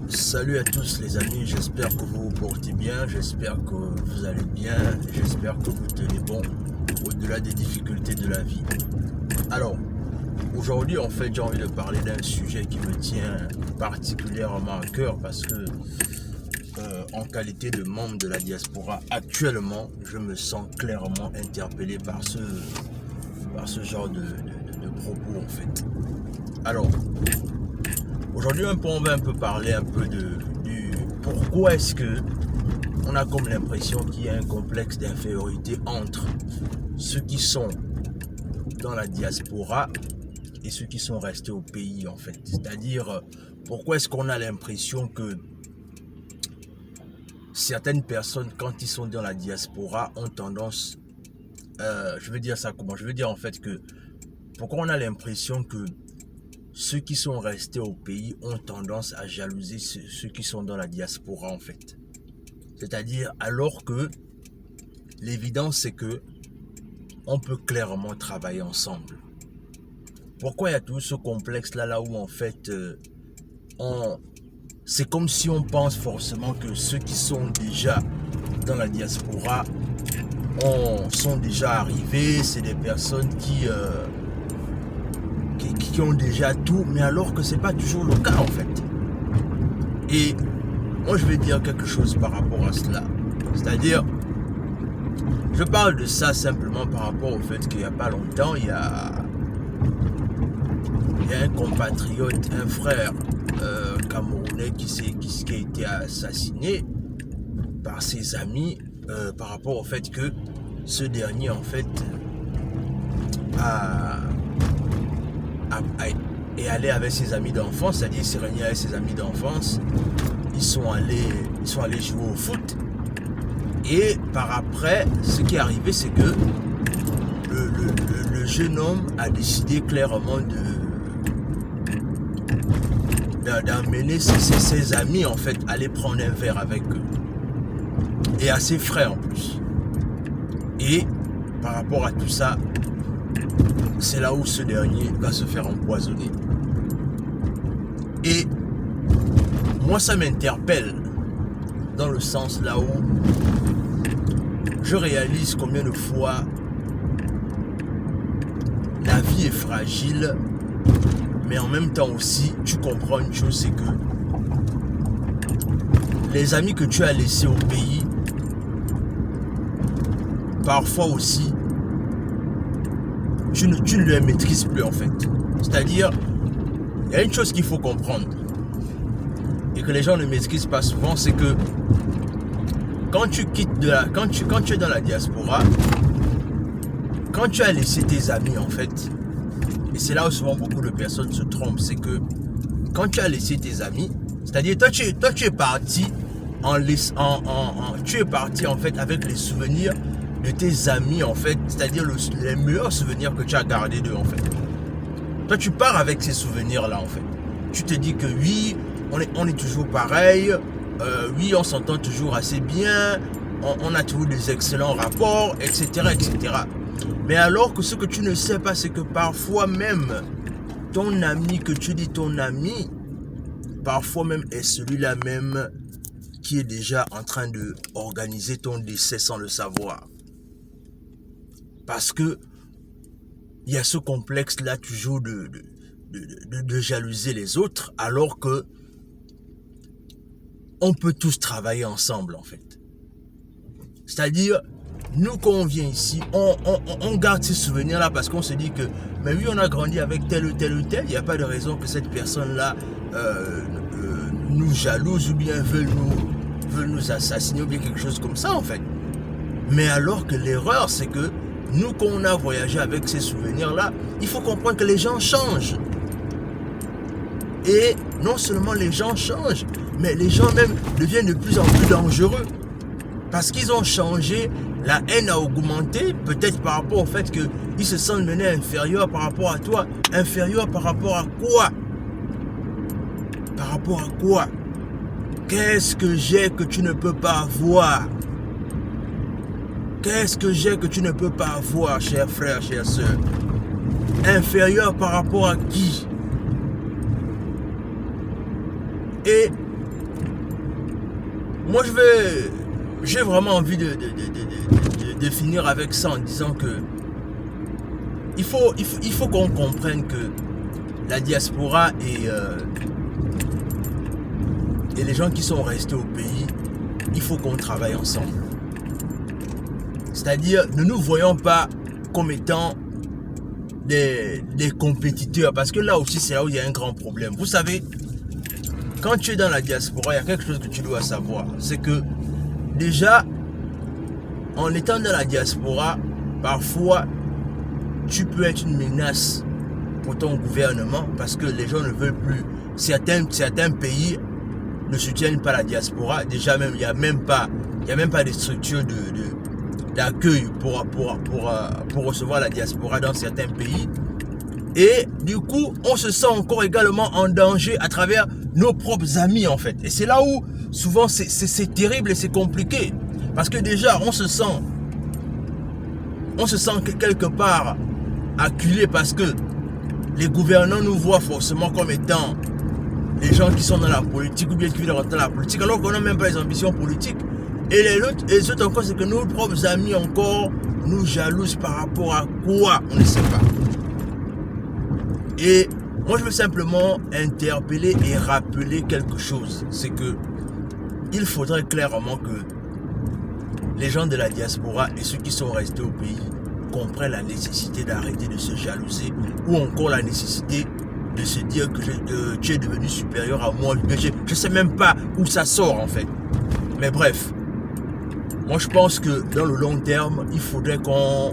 Salut à tous les amis, j'espère que vous vous portez bien, j'espère que vous allez bien, j'espère que vous tenez bon au-delà des difficultés de la vie. Alors, aujourd'hui en fait j'ai envie de parler d'un sujet qui me tient particulièrement à cœur parce que en qualité de membre de la diaspora, actuellement je me sens clairement interpellé par ce genre de propos en fait. Alors, aujourd'hui, on va un peu parler un peu du pourquoi est-ce que on a comme l'impression qu'il y a un complexe d'infériorité entre ceux qui sont dans la diaspora et ceux qui sont restés au pays en fait. C'est-à-dire, pourquoi est-ce qu'on a l'impression que certaines personnes, quand ils sont dans la diaspora, ont tendance, je veux dire ça comment? Je veux dire en fait que pourquoi on a l'impression que ceux qui sont restés au pays ont tendance à jalouser ceux qui sont dans la diaspora en fait. C'est-à-dire alors que l'évidence c'est que on peut clairement travailler ensemble. Pourquoi il y a tout ce complexe là où en fait c'est comme si on pense forcément que ceux qui sont déjà dans la diaspora sont déjà arrivés, c'est des personnes qui ont déjà tout, mais alors que c'est pas toujours le cas en fait. Et moi je vais dire quelque chose par rapport à cela. C'est-à-dire, je parle de ça simplement par rapport au fait qu'il n'y a pas longtemps, il y a un compatriote, un frère camerounais qui a été assassiné par ses amis par rapport au fait que ce dernier en fait est allé avec ses amis d'enfance, c'est-à-dire il s'est réuni avec ses amis d'enfance, ils sont allés jouer au foot, et par après, ce qui est arrivé, c'est que le jeune homme a décidé clairement d'emmener ses amis en fait aller prendre un verre avec eux, et à ses frères en plus. Et par rapport à tout ça, c'est là où ce dernier va se faire empoisonner. Et moi, ça m'interpelle dans le sens là où je réalise combien de fois la vie est fragile, mais en même temps aussi, tu comprends une chose, c'est que les amis que tu as laissés au pays, parfois aussi, tu ne les maîtrises plus en fait. C'est-à-dire, il y a une chose qu'il faut comprendre et que les gens ne maîtrisent pas souvent, c'est que quand tu es dans la diaspora, quand tu as laissé tes amis en fait, et c'est là où souvent beaucoup de personnes se trompent, c'est que quand tu as laissé tes amis, c'est-à-dire toi tu es parti tu es parti en fait avec les souvenirs de tes amis en fait, c'est-à-dire les meilleurs souvenirs que tu as gardés d'eux en fait. Toi tu pars avec ces souvenirs là en fait. Tu te dis que oui, on est toujours pareil, oui on s'entend toujours assez bien, on a toujours des excellents rapports, etc. etc. Mais alors que ce que tu ne sais pas, c'est que parfois même ton ami que tu dis ton ami, parfois même est celui-là même qui est déjà en train de organiser ton décès sans le savoir. Parce que il y a ce complexe-là toujours de jalouser les autres, alors que on peut tous travailler ensemble en fait. C'est-à-dire, nous quand on vient ici, on garde ces souvenirs-là parce qu'on se dit que, mais oui, on a grandi avec tel ou tel ou tel, il n'y a pas de raison que cette personne-là nous jalouse ou bien veut nous assassiner ou bien quelque chose comme ça en fait. Mais alors que l'erreur, c'est que nous, quand on a voyagé avec ces souvenirs-là, il faut comprendre que les gens changent. Et non seulement les gens changent, mais les gens même deviennent de plus en plus dangereux. Parce qu'ils ont changé, la haine a augmenté, peut-être par rapport au fait qu'ils se sentent menés inférieurs par rapport à toi. Inférieurs par rapport à quoi? Par rapport à quoi? Qu'est-ce que j'ai que tu ne peux pas avoir? Qu'est-ce que j'ai que tu ne peux pas avoir, chers frères, chères sœurs? Inférieur par rapport à qui? Et moi j'ai vraiment envie de finir avec ça en disant que il faut qu'on comprenne que la diaspora et les gens qui sont restés au pays, il faut qu'on travaille ensemble. C'est-à-dire, ne nous voyons pas comme étant des compétiteurs, parce que là aussi, c'est là où il y a un grand problème. Vous savez, quand tu es dans la diaspora, il y a quelque chose que tu dois savoir. C'est que, déjà, en étant dans la diaspora, parfois, tu peux être une menace pour ton gouvernement, parce que les gens ne veulent plus. Certains pays ne soutiennent pas la diaspora. Déjà, même, il n'y a même pas des structures d'accueil pour recevoir la diaspora dans certains pays. Et du coup, on se sent encore également en danger à travers nos propres amis, en fait. Et c'est là où, souvent, c'est terrible et c'est compliqué. Parce que déjà, on se sent quelque part acculé, parce que les gouvernants nous voient forcément comme étant les gens qui sont dans la politique ou bien qui veulent rentrer dans la politique, alors qu'on n'a même pas les ambitions politiques. Et les autres encore, c'est que nos propres amis encore nous jalousent par rapport à quoi, on ne sait pas. Et moi, je veux simplement interpeller et rappeler quelque chose. C'est que il faudrait clairement que les gens de la diaspora et ceux qui sont restés au pays comprennent la nécessité d'arrêter de se jalouser, ou encore la nécessité de se dire que tu es devenu supérieur à moi. Je ne sais même pas où ça sort, en fait. Mais bref, moi je pense que dans le long terme, il faudrait qu'on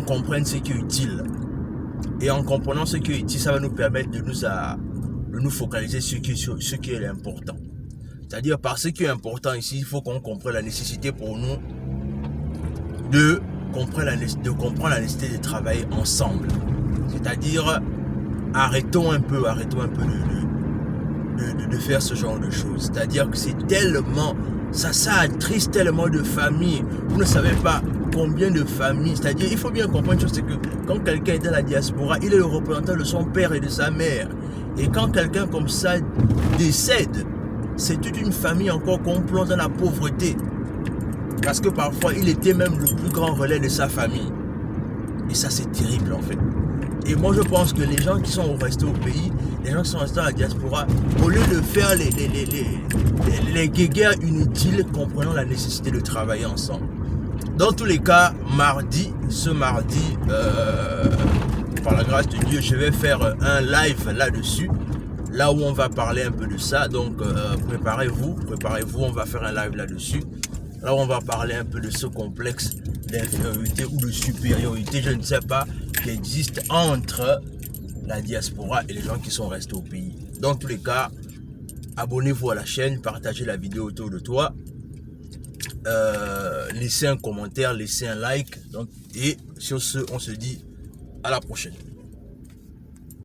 comprenne ce qui est utile. Et en comprenant ce qui est utile, ça va nous permettre de nous focaliser sur ce qui est l'important. C'est-à-dire, par ce qui est important ici, il faut qu'on comprenne la nécessité pour nous de comprendre la nécessité de travailler ensemble. C'est-à-dire, arrêtons un peu de faire ce genre de choses. C'est-à-dire que c'est tellement, ça attriste tellement de familles. Vous ne savez pas combien de familles. C'est-à-dire, il faut bien comprendre une chose, c'est que quand quelqu'un est dans la diaspora, il est le représentant de son père et de sa mère. Et quand quelqu'un comme ça décède, c'est toute une famille encore qu'on plonge dans la pauvreté. Parce que parfois, il était même le plus grand relais de sa famille. Et ça, c'est terrible, en fait. Et moi, je pense que les gens qui sont restés au pays, les gens qui sont restés dans la diaspora, au lieu de faire les guéguerres inutiles, comprenons la nécessité de travailler ensemble. Dans tous les cas, ce mardi, par la grâce de Dieu, je vais faire un live là-dessus, là où on va parler un peu de ça. Donc, préparez-vous, on va faire un live là-dessus. Là où on va parler un peu de ce complexe d'infériorité ou de supériorité, je ne sais pas, qui existe entre la diaspora et les gens qui sont restés au pays. Dans tous les cas, abonnez-vous à la chaîne, partagez la vidéo autour de toi, laissez un commentaire, laissez un like. Et sur ce, on se dit à la prochaine.